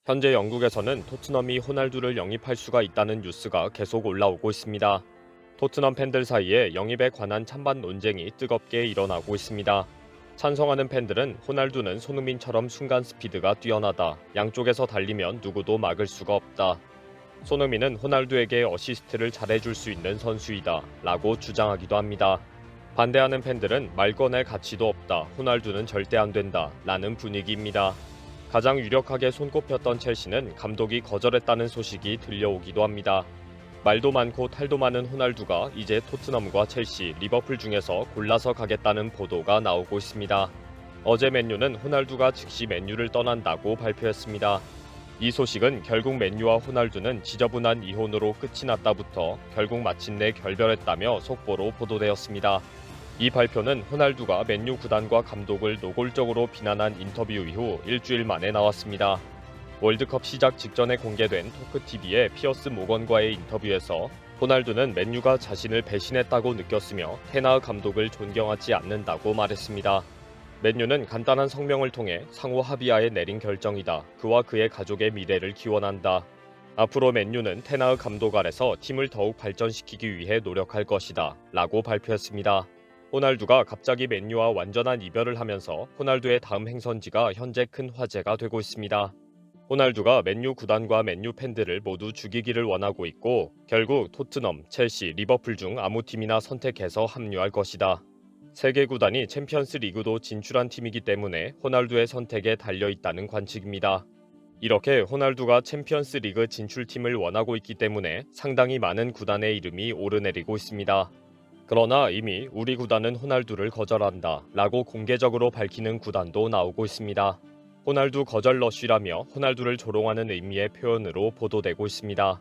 현재 영국에서는 토트넘이 호날두를 영입할 수가 있다는 뉴스가 계속 올라오고 있습니다. 토트넘 팬들 사이에 영입에 관한 찬반 논쟁이 뜨겁게 일어나고 있습니다. 찬성하는 팬들은 호날두는 손흥민처럼 순간 스피드가 뛰어나다. 양쪽에서 달리면 누구도 막을 수가 없다. 손흥민은 호날두에게 어시스트를 잘해줄 수 있는 선수이다. 라고 주장하기도 합니다. 반대하는 팬들은 말 꺼낼 가치도 없다. 호날두는 절대 안 된다. 라는 분위기입니다. 가장 유력하게 손꼽혔던 첼시는 감독이 거절했다는 소식이 들려오기도 합니다. 말도 많고 탈도 많은 호날두가 이제 토트넘과 첼시, 리버풀 중에서 골라서 가겠다는 보도가 나오고 있습니다. 어제 맨유는 호날두가 즉시 맨유를 떠난다고 발표했습니다. 이 소식은 결국 맨유와 호날두는 지저분한 이혼으로 끝이 났다부터 결국 마침내 결별했다며 속보로 보도되었습니다. 이 발표는 호날두가 맨유 구단과 감독을 노골적으로 비난한 인터뷰 이후 일주일 만에 나왔습니다. 월드컵 시작 직전에 공개된 토크TV의 피어스 모건과의 인터뷰에서 호날두는 맨유가 자신을 배신했다고 느꼈으며 테나흐 감독을 존경하지 않는다고 말했습니다. 맨유는 간단한 성명을 통해 상호 합의하에 내린 결정이다. 그와 그의 가족의 미래를 기원한다. 앞으로 맨유는 테나흐 감독 아래서 팀을 더욱 발전시키기 위해 노력할 것이다. 라고 발표했습니다. 호날두가 갑자기 맨유와 완전한 이별을 하면서 호날두의 다음 행선지가 현재 큰 화제가 되고 있습니다. 호날두가 맨유 구단과 맨유 팬들을 모두 죽이기를 원하고 있고 결국 토트넘, 첼시, 리버풀 중 아무 팀이나 선택해서 합류할 것이다. 세 개 구단이 챔피언스 리그도 진출한 팀이기 때문에 호날두의 선택에 달려있다는 관측입니다. 이렇게 호날두가 챔피언스 리그 진출팀을 원하고 있기 때문에 상당히 많은 구단의 이름이 오르내리고 있습니다. 그러나 이미 우리 구단은 호날두를 거절한다 라고 공개적으로 밝히는 구단도 나오고 있습니다. 호날두 거절 러쉬라며 호날두를 조롱하는 의미의 표현으로 보도되고 있습니다.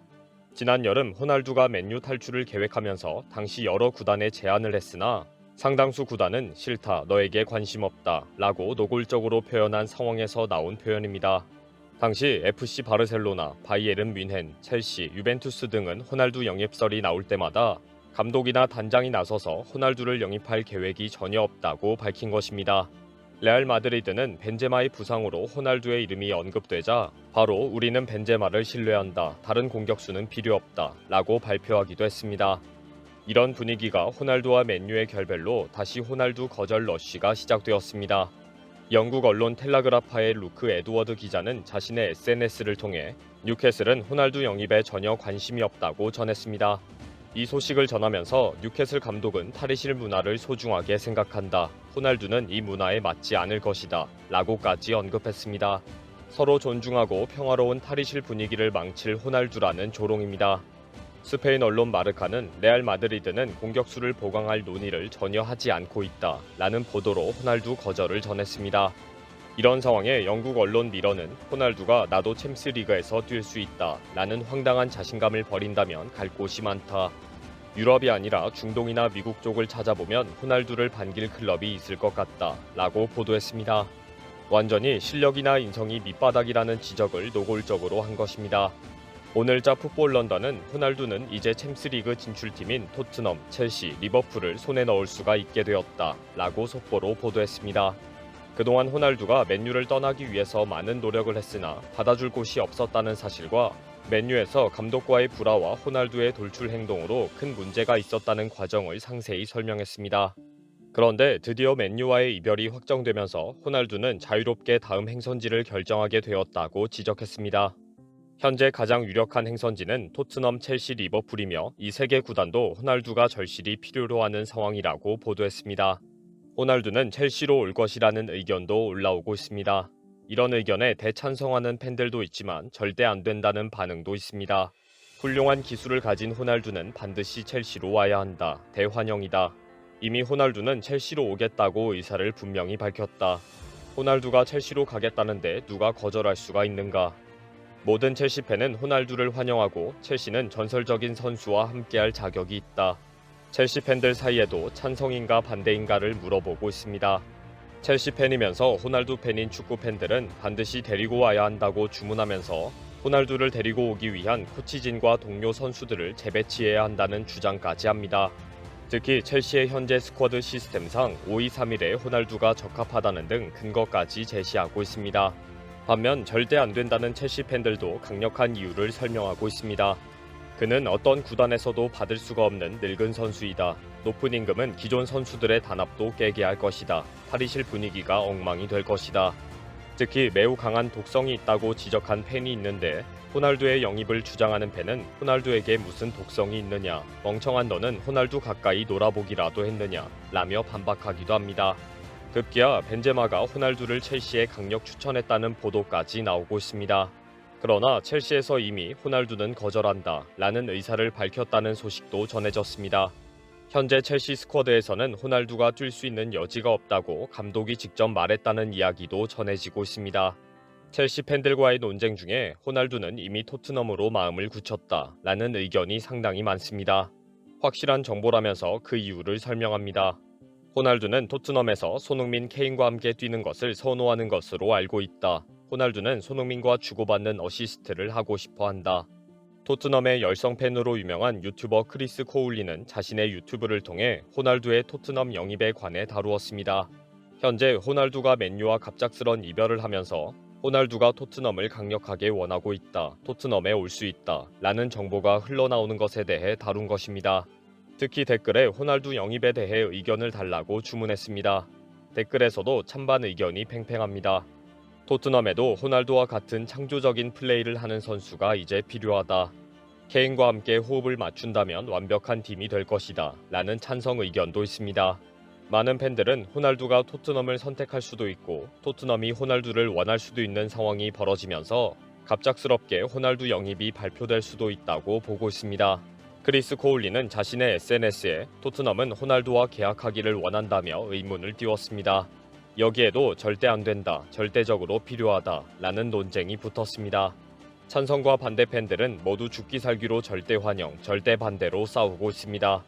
지난 여름 호날두가 맨유 탈출을 계획하면서 당시 여러 구단에 제안을 했으나 상당수 구단은 싫다, 너에게 관심 없다 라고 노골적으로 표현한 상황에서 나온 표현입니다. 당시 FC 바르셀로나, 바이에른 뮌헨, 첼시, 유벤투스 등은 호날두 영입설이 나올 때마다 감독이나 단장이 나서서 호날두를 영입할 계획이 전혀 없다고 밝힌 것입니다. 레알 마드리드는 벤제마의 부상으로 호날두의 이름이 언급되자 바로 우리는 벤제마를 신뢰한다. 다른 공격수는 필요 없다. 라고 발표하기도 했습니다. 이런 분위기가 호날두와 맨유의 결별로 다시 호날두 거절 러쉬가 시작되었습니다. 영국 언론 텔라그라파의 루크 에드워드 기자는 자신의 SNS를 통해 뉴캐슬은 호날두 영입에 전혀 관심이 없다고 전했습니다. 이 소식을 전하면서 뉴캐슬 감독은 탈의실 문화를 소중하게 생각한다. 호날두는 이 문화에 맞지 않을 것이다. 라고까지 언급했습니다. 서로 존중하고 평화로운 탈의실 분위기를 망칠 호날두라는 조롱입니다. 스페인 언론 마르카는 레알 마드리드는 공격수를 보강할 논의를 전혀 하지 않고 있다. 라는 보도로 호날두 거절을 전했습니다. 이런 상황에 영국 언론 미러는 호날두가 나도 챔스리그에서 뛸 수 있다. 라는 황당한 자신감을 버린다면 갈 곳이 많다. 유럽이 아니라 중동이나 미국 쪽을 찾아보면 호날두를 반길 클럽이 있을 것 같다. 라고 보도했습니다. 완전히 실력이나 인성이 밑바닥이라는 지적을 노골적으로 한 것입니다. 오늘자 풋볼 런던은 호날두는 이제 챔스리그 진출팀인 토트넘, 첼시, 리버풀을 손에 넣을 수가 있게 되었다. 라고 속보로 보도했습니다. 그동안 호날두가 맨유를 떠나기 위해서 많은 노력을 했으나 받아줄 곳이 없었다는 사실과 맨유에서 감독과의 불화와 호날두의 돌출 행동으로 큰 문제가 있었다는 과정을 상세히 설명했습니다. 그런데 드디어 맨유와의 이별이 확정되면서 호날두는 자유롭게 다음 행선지를 결정하게 되었다고 지적했습니다. 현재 가장 유력한 행선지는 토트넘, 첼시, 리버풀이며 이 세 개 구단도 호날두가 절실히 필요로 하는 상황이라고 보도했습니다. 호날두는 첼시로 올 것이라는 의견도 올라오고 있습니다. 이런 의견에 대찬성하는 팬들도 있지만 절대 안 된다는 반응도 있습니다. 훌륭한 기술을 가진 호날두는 반드시 첼시로 와야 한다. 대환영이다. 이미 호날두는 첼시로 오겠다고 의사를 분명히 밝혔다. 호날두가 첼시로 가겠다는데 누가 거절할 수가 있는가. 모든 첼시 팬은 호날두를 환영하고 첼시는 전설적인 선수와 함께할 자격이 있다. 첼시 팬들 사이에도 찬성인가 반대인가를 물어보고 있습니다. 첼시 팬이면서 호날두 팬인 축구 팬들은 반드시 데리고 와야 한다고 주문하면서 호날두를 데리고 오기 위한 코치진과 동료 선수들을 재배치해야 한다는 주장까지 합니다. 특히 첼시의 현재 스쿼드 시스템상 5-2-3-1에 호날두가 적합하다는 등 근거까지 제시하고 있습니다. 반면 절대 안 된다는 첼시 팬들도 강력한 이유를 설명하고 있습니다. 그는 어떤 구단에서도 받을 수가 없는 늙은 선수이다. 높은 임금은 기존 선수들의 단합도 깨게 할 것이다. 탈의실 분위기가 엉망이 될 것이다. 특히 매우 강한 독성이 있다고 지적한 팬이 있는데 호날두의 영입을 주장하는 팬은 호날두에게 무슨 독성이 있느냐, 멍청한 너는 호날두 가까이 놀아보기라도 했느냐 라며 반박하기도 합니다. 급기야 벤제마가 호날두를 첼시에 강력 추천했다는 보도까지 나오고 있습니다. 그러나 첼시에서 이미 호날두는 거절한다 라는 의사를 밝혔다는 소식도 전해졌습니다. 현재 첼시 스쿼드에서는 호날두가 뛸 수 있는 여지가 없다고 감독이 직접 말했다는 이야기도 전해지고 있습니다. 첼시 팬들과의 논쟁 중에 호날두는 이미 토트넘으로 마음을 굳혔다 라는 의견이 상당히 많습니다. 확실한 정보라면서 그 이유를 설명합니다. 호날두는 토트넘에서 손흥민, 케인과 함께 뛰는 것을 선호하는 것으로 알고 있다. 호날두는 손흥민과 주고받는 어시스트를 하고 싶어 한다. 토트넘의 열성 팬으로 유명한 유튜버 크리스 코울리는 자신의 유튜브를 통해 호날두의 토트넘 영입에 관해 다루었습니다. 현재 호날두가 맨유와 갑작스런 이별을 하면서 호날두가 토트넘을 강력하게 원하고 있다. 토트넘에 올 수 있다. 라는 정보가 흘러나오는 것에 대해 다룬 것입니다. 특히 댓글에 호날두 영입에 대해 의견을 달라고 주문했습니다. 댓글에서도 찬반 의견이 팽팽합니다. 토트넘에도 호날두와 같은 창조적인 플레이를 하는 선수가 이제 필요하다. 케인과 함께 호흡을 맞춘다면 완벽한 팀이 될 것이다. 라는 찬성 의견도 있습니다. 많은 팬들은 호날두가 토트넘을 선택할 수도 있고 토트넘이 호날두를 원할 수도 있는 상황이 벌어지면서 갑작스럽게 호날두 영입이 발표될 수도 있다고 보고 있습니다. 크리스 코울리는 자신의 SNS에 토트넘은 호날두와 계약하기를 원한다며 의문을 띄웠습니다. 여기에도 절대 안 된다, 절대적으로 필요하다 라는 논쟁이 붙었습니다. 찬성과 반대 팬들은 모두 죽기 살기로 절대 환영, 절대 반대로 싸우고 있습니다.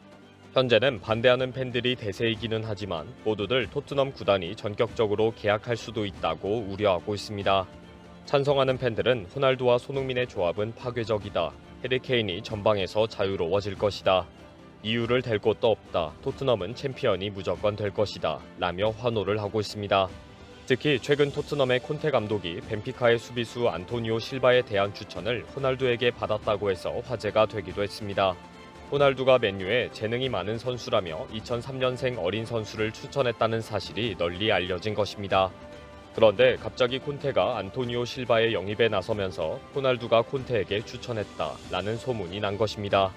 현재는 반대하는 팬들이 대세이기는 하지만 모두들 토트넘 구단이 전격적으로 계약할 수도 있다고 우려하고 있습니다. 찬성하는 팬들은 호날두와 손흥민의 조합은 파괴적이다. 해리 케인이 전방에서 자유로워질 것이다. 이유를 댈 곳도 없다. 토트넘은 챔피언이 무조건 될 것이다. 라며 환호를 하고 있습니다. 특히 최근 토트넘의 콘테 감독이 벤피카의 수비수 안토니오 실바에 대한 추천을 호날두에게 받았다고 해서 화제가 되기도 했습니다. 호날두가 맨유에 재능이 많은 선수라며 2003년생 어린 선수를 추천했다는 사실이 널리 알려진 것입니다. 그런데 갑자기 콘테가 안토니오 실바의 영입에 나서면서 호날두가 콘테에게 추천했다 라는 소문이 난 것입니다.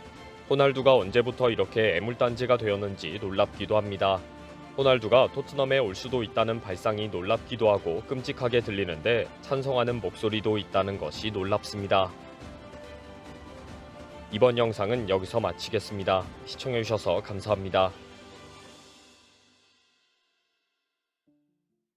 호날두가 언제부터 이렇게 애물단지가 되었는지 놀랍기도 합니다. 호날두가 토트넘에 올 수도 있다는 발상이 놀랍기도 하고 끔찍하게 들리는데 찬성하는 목소리도 있다는 것이 놀랍습니다. 이번 영상은 여기서 마치겠습니다. 시청해주셔서 감사합니다.